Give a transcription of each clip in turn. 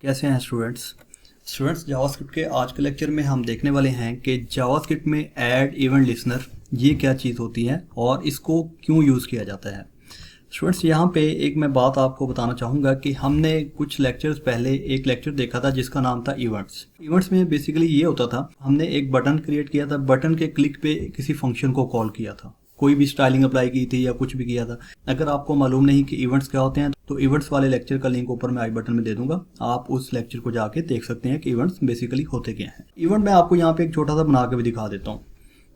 कैसे हैं students JavaScript के आज के लेक्चर में हम देखने वाले हैं कि जावास्क्रिप्ट में ऐड इवेंट लिसनर ये क्या चीज़ होती है और इसको क्यों यूज़ किया जाता है। स्टूडेंट्स यहाँ पे एक मैं बात आपको बताना चाहूँगा कि हमने कुछ लेक्चर्स पहले एक लेक्चर देखा था जिसका नाम था इवेंट्स में बेसिकली ये होता था, हमने एक बटन क्रिएट किया था, बटन के क्लिक पे किसी फंक्शन को कॉल किया था, कोई भी स्टाइलिंग अप्लाई की थी या कुछ भी किया था। अगर आपको मालूम नहीं कि इवेंट्स क्या होते हैं तो इवेंट्स वाले लेक्चर का लिंक ऊपर मैं आई बटन में दे दूंगा, आप उस लेक्चर को जाके देख सकते हैं कि इवेंट्स बेसिकली होते क्या हैं। इवेंट मैं आपको यहाँ पे एक छोटा सा बना के भी दिखा देता हूँ।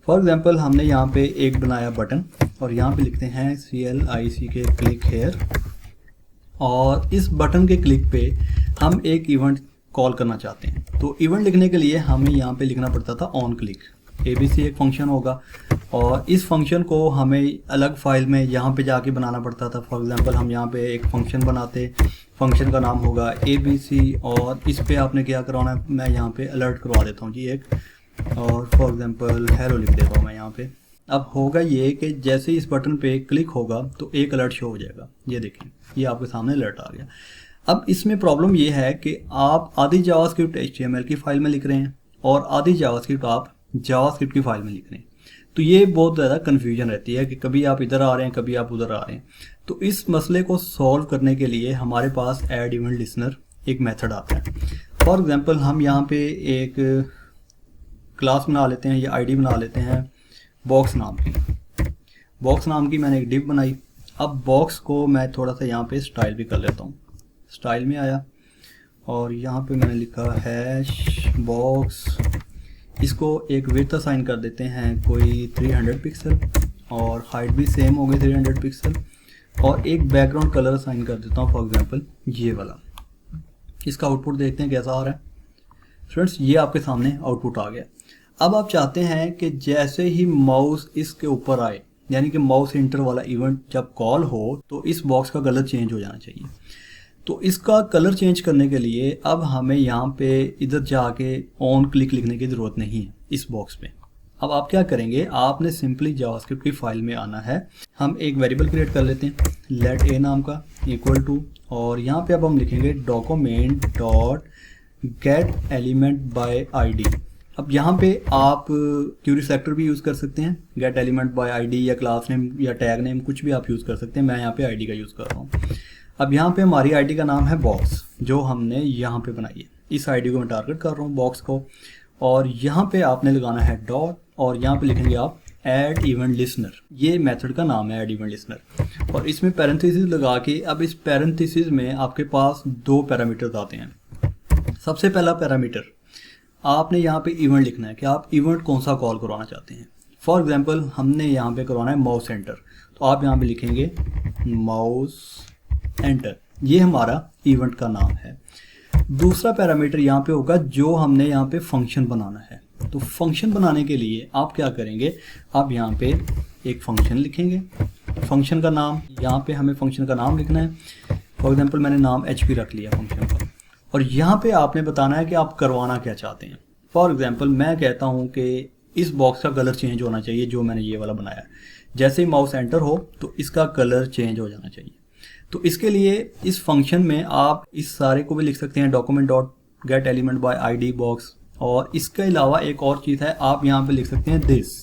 फॉर एग्जाम्पल हमने यहाँ पे एक बनाया बटन और यहाँ पे लिखते हैं CLIC के क्लिक हेयर, और इस बटन के क्लिक पे हम एक इवेंट कॉल करना चाहते हैं। तो इवेंट लिखने के लिए हमें यहाँ पे लिखना पड़ता था ऑन क्लिक। ABC एक फंक्शन होगा और इस फंक्शन को हमें अलग फाइल में यहाँ पे जाके बनाना पड़ता था। फॉर एग्जांपल हम यहाँ पे एक फंक्शन बनाते, फंक्शन का नाम होगा ABC और इस पे आपने क्या करवाना है, मैं यहाँ पे अलर्ट करवा देता हूँ जी एक, और फॉर एग्जांपल हेलो लिख देता हूँ मैं यहाँ पे। अब होगा ये कि जैसे इस बटन पे क्लिक होगा तो एक अलर्ट शो हो जाएगा, ये देखें ये आपके सामने अलर्ट आ गया। अब इसमें प्रॉब्लम ये है कि आप आधी जावास्क्रिप्ट HTML की फाइल में लिख रहे हैं और आधी जावास्क्रिप्ट आप जावास्क्रिप्ट की फाइल में लिख रहे हैं, तो ये बहुत ज़्यादा कन्फ्यूजन रहती है कि कभी आप इधर आ रहे हैं कभी आप उधर आ रहे हैं। तो इस मसले को सॉल्व करने के लिए हमारे पास ऐड इवेंट लिसनर एक मेथड आता है। फॉर एग्जांपल हम यहाँ पे एक क्लास बना लेते हैं या आईडी बना लेते हैं बॉक्स नाम की मैंने एक डिव बनाई। अब बॉक्स को मैं थोड़ा सा यहाँ पे स्टाइल भी कर लेता हूँ, स्टाइल में आया और यहाँ पे मैंने लिखा हैश बॉक्स, इसको एक विड्थ असाइन कर देते हैं कोई 300 पिक्सल और हाइट भी सेम हो गई 300 पिक्सल, और एक बैकग्राउंड कलर असाइन कर देता हूँ फॉर एग्जांपल ये वाला। इसका आउटपुट देखते हैं कैसा आ रहा है। फ्रेंड्स ये आपके सामने आउटपुट आ गया। अब आप चाहते हैं कि जैसे ही माउस इसके ऊपर आए, यानी कि माउस इंटर वाला इवेंट जब कॉल हो तो इस बॉक्स का कलर चेंज हो जाना चाहिए। तो इसका कलर चेंज करने के लिए अब हमें यहाँ पे इधर जाके ऑन क्लिक लिखने की ज़रूरत नहीं है इस बॉक्स पे। अब आप क्या करेंगे, आपने सिंपली जावास्क्रिप्ट की फाइल में आना है। हम एक वेरिएबल क्रिएट कर लेते हैं लेट a नाम का इक्वल टू, और यहाँ पे अब हम लिखेंगे document dot gate element by ID। अब यहाँ पे आप क्यूरी सेलेक्टर भी यूज़ कर सकते हैं, गेट एलिमेंट बाय ID या क्लास नेम या टैग नेम कुछ भी आप यूज़ कर सकते हैं। मैं यहाँ पे ID का यूज़ कर रहा हूँ। अब यहाँ पे हमारी ID का नाम है बॉक्स जो हमने यहाँ पे बनाई है। इस ID को मैं टारगेट कर रहा हूँ बॉक्स को, और यहाँ पे आपने लगाना है डॉट और यहाँ पे लिखेंगे आप ऐड इवेंट लिसनर। ये मेथड का नाम है ऐड इवेंट लिसनर, और इसमें पैरेंथेसिस लगा के अब इस पैरेंथेसिस में आपके पास दो पैरामीटर्स आते हैं। सबसे पहला पैरामीटर आपने यहाँ पे इवेंट लिखना है कि आप इवेंट कौन सा कॉल करवाना चाहते हैं। फॉर एग्जाम्पल हमने यहाँ पे करवाना है माउस एंटर, तो आप यहाँ पे लिखेंगे माउस एंटर, ये हमारा इवेंट का नाम है। दूसरा पैरामीटर यहाँ पे होगा जो हमने यहाँ पे फंक्शन बनाना है। तो फंक्शन बनाने के लिए आप क्या करेंगे, आप यहाँ पे एक फंक्शन लिखेंगे, फंक्शन का नाम, यहाँ पे हमें फंक्शन का नाम लिखना है। फॉर एग्जांपल मैंने नाम HP रख लिया फंक्शन का, और यहाँ पे आपने बताना है कि आप करवाना क्या चाहते हैं। फॉर एग्जाम्पल मैं कहता हूँ कि इस बॉक्स का कलर चेंज होना चाहिए जो मैंने ये वाला बनाया। जैसे ही माउस एंटर हो तो इसका कलर चेंज हो जाना चाहिए। तो इसके लिए इस फंक्शन में आप इस सारे को भी लिख सकते हैं, document dot gate element by ID box, और इसके अलावा एक और चीज़ है, आप यहाँ पे लिख सकते हैं दिस।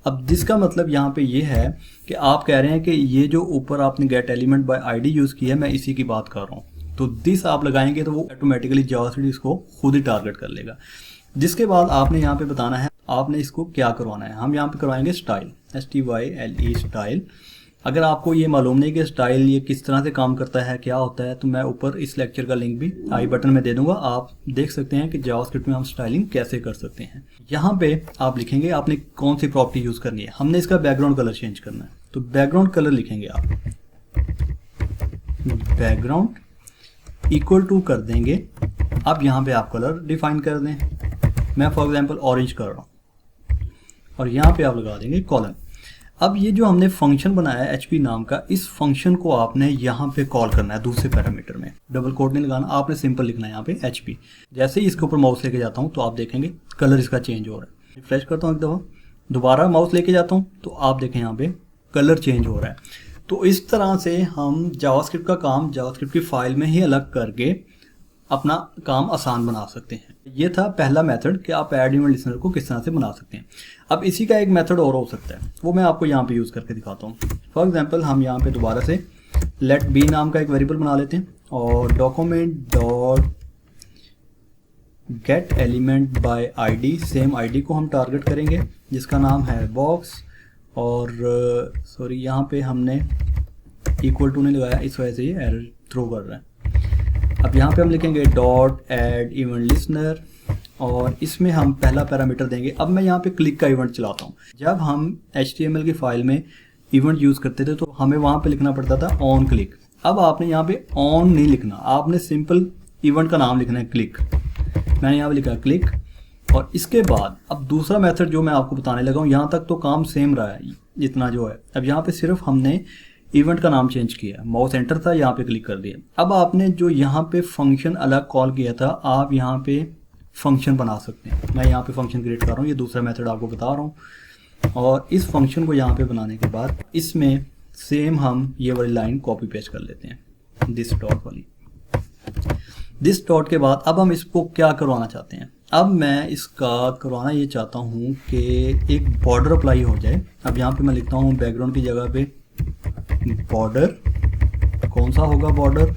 अब दिस का मतलब यहाँ पे ये है कि आप कह रहे हैं कि ये जो ऊपर आपने gate element by ID use किया है मैं इसी की बात कर रहा हूँ। तो दिस आप लगाएंगे तो वो ऑटोमेटिकली जावास्क्रिप्ट इसको खुद ही टारगेट कर लेगा। जिसके बाद आपने यहाँ पे बताना है आपने इसको क्या करवाना है। हम यहाँ पे करवाएंगे स्टाइल, STYLE स्टाइल। अगर आपको ये मालूम नहीं कि स्टाइल ये किस तरह से काम करता है, क्या होता है, तो मैं ऊपर इस लेक्चर का लिंक भी आई बटन में दे दूंगा, आप देख सकते हैं कि जावास्क्रिप्ट में हम स्टाइलिंग कैसे कर सकते हैं। यहाँ पे आप लिखेंगे आपने कौन सी प्रॉपर्टी यूज़ करनी है। हमने इसका बैकग्राउंड कलर चेंज करना है, तो बैकग्राउंड कलर लिखेंगे आप, बैकग्राउंड इक्वल टू कर देंगे। अब यहाँ पे आप कलर डिफाइन कर दें, मैं फॉर एग्जाम्पल ऑरेंज कर रहा हूँ, और यहाँ पे आप लगा देंगे कॉलन। अब ये जो हमने फंक्शन बनाया है HP नाम का, इस फंक्शन को आपने यहाँ पे कॉल करना है दूसरे पैरामीटर में, डबल कोट नहीं लगाना, आपने सिंपल लिखना है यहाँ पे HP। जैसे ही इसके ऊपर माउस लेके जाता हूँ तो आप देखेंगे कलर इसका चेंज हो रहा है। रिफ्रेश करता हूँ एक दफ़ा, दोबारा माउस लेके जाता हूँ तो आप देखें यहाँ पे कलर चेंज हो रहा है। तो इस तरह से हम जावास्क्रिप्ट का काम जावास्क्रिप्ट की फाइल में ही अलग करके अपना काम आसान बना सकते हैं। ये था पहला मेथड कि आप ऐड इवेंट लिसनर को किस तरह से बना सकते हैं। अब इसी का एक मेथड और हो सकता है, वो मैं आपको यहाँ पे यूज़ करके दिखाता हूँ। फॉर एग्जांपल हम यहाँ पे दोबारा से लेट बी नाम का एक वेरिएबल बना लेते हैं और document dot gate element by ID, same ID को हम टारगेट करेंगे जिसका नाम है बॉक्स। और सॉरी यहाँ पे हमने इक्वल टू नहीं लगाया, इस वजह से ये एरर थ्रो कर रहा है। अब यहाँ पे हम लिखेंगे डॉट ऐड इवेंट लिसनर और इसमें हम पहला पैरामीटर देंगे। अब मैं यहाँ पे क्लिक का इवेंट चलाता हूँ। जब हम HTML की फाइल में इवेंट यूज़ करते थे तो हमें वहाँ पे लिखना पड़ता था ऑन क्लिक। अब आपने यहाँ पे ऑन नहीं लिखना, आपने सिंपल इवेंट का नाम लिखना है क्लिक। मैंने यहाँ पे लिखा क्लिक और इसके बाद अब दूसरा मेथड जो मैं आपको बताने लगा हूँ, यहाँ तक तो काम सेम रहा है जितना जो है। अब यहाँ पे सिर्फ हमने इवेंट का नाम चेंज किया, माउस एंटर था, यहाँ पे क्लिक कर दिया। अब आपने जो यहाँ पे फंक्शन अलग कॉल किया था, आप यहाँ पे फंक्शन बना सकते हैं। मैं यहाँ पे फंक्शन क्रिएट कर रहा हूँ, ये दूसरा मेथड आपको बता रहा हूँ। और इस फंक्शन को यहाँ पे बनाने के बाद इसमें सेम हम ये वाली लाइन कॉपी पेस्ट कर लेते हैं, दिस डॉट वाली। दिस डॉट के बाद अब हम इसको क्या करवाना चाहते हैं। अब मैं इसका करवाना ये चाहता हूँ कि एक बॉर्डर अप्लाई हो जाए। अब यहाँ पे मैं लिखता हूँ बैकग्राउंड की जगह पे बॉर्डर। कौन सा होगा बॉर्डर?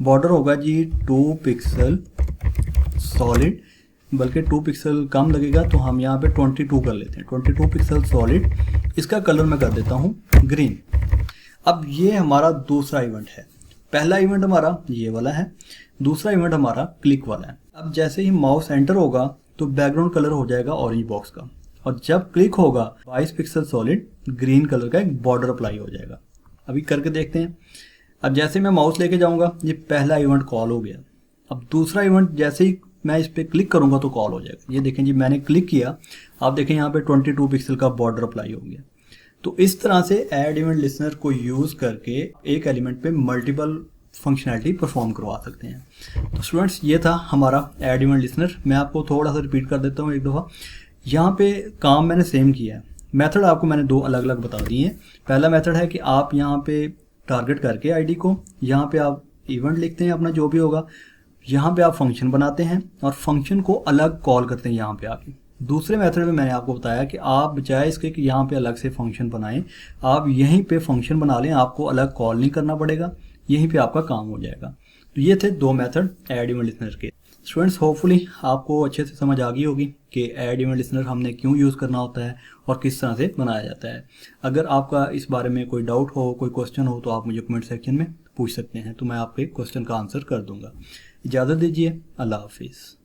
बॉर्डर होगा जी 2 पिक्सल सॉलिड, बल्कि 2 पिक्सल कम लगेगा तो हम यहाँ पे 22 कर लेते हैं, 22 पिक्सल सॉलिड। इसका कलर मैं कर देता हूँ ग्रीन। अब ये हमारा दूसरा इवेंट है। पहला इवेंट हमारा ये वाला है, दूसरा इवेंट हमारा क्लिक वाला है। अब जैसे ही माउस एंटर होगा तो बैकग्राउंड कलर हो जाएगा ऑरेंज बॉक्स का, और जब क्लिक होगा 22 पिक्सल सॉलिड ग्रीन कलर का एक बॉर्डर अप्लाई हो जाएगा। अभी करके देखते हैं। अब जैसे मैं माउस लेके जाऊंगा ये पहला इवेंट कॉल हो गया। अब दूसरा इवेंट जैसे ही मैं इस पर क्लिक करूंगा तो कॉल हो जाएगा। ये देखें जी, मैंने क्लिक किया, आप देखें यहाँ पे 22 पिक्सल का बॉर्डर अप्लाई हो गया। तो इस तरह से ऐड इवेंट लिसनर को यूज़ करके एक एलिमेंट पे मल्टीपल फंक्शनैलिटी परफॉर्म करवा सकते हैं। तो स्टूडेंट्स, ये था हमारा ऐड इवेंट लिसनर। मैं आपको थोड़ा सा रिपीट कर देता हूँ एक दफ़ा। यहाँ पे काम मैंने सेम किया है, मेथड आपको मैंने 2 अलग अलग बता दिए हैं। पहला मेथड है कि आप यहाँ पे टारगेट करके आईडी को, यहाँ पे आप इवेंट लिखते हैं अपना जो भी होगा, यहाँ पे आप फंक्शन बनाते हैं और फंक्शन को अलग कॉल करते हैं यहाँ पे आके। दूसरे मेथड में मैंने आपको बताया कि आप बजाय इसके कि यहाँ पे अलग से फंक्शन बनाएं, आप यहीं पे फंक्शन बना लें, आपको अलग कॉल नहीं करना पड़ेगा, यहीं पे आपका काम हो जाएगा। तो ये थे 2 मेथड ऐड इवेंट लिसनर के। स्टूडेंट्स, होपफुली आपको अच्छे से समझ आ गई होगी कि ऐड इवेंट लिसनर हमने क्यों यूज़ करना होता है और किस तरह से बनाया जाता है। अगर आपका इस बारे में कोई डाउट हो, कोई क्वेश्चन हो, तो आप मुझे कमेंट सेक्शन में पूछ सकते हैं, तो मैं आपके क्वेश्चन का आंसर कर दूंगा। इजाज़त दीजिए, अल्लाह हाफिज़।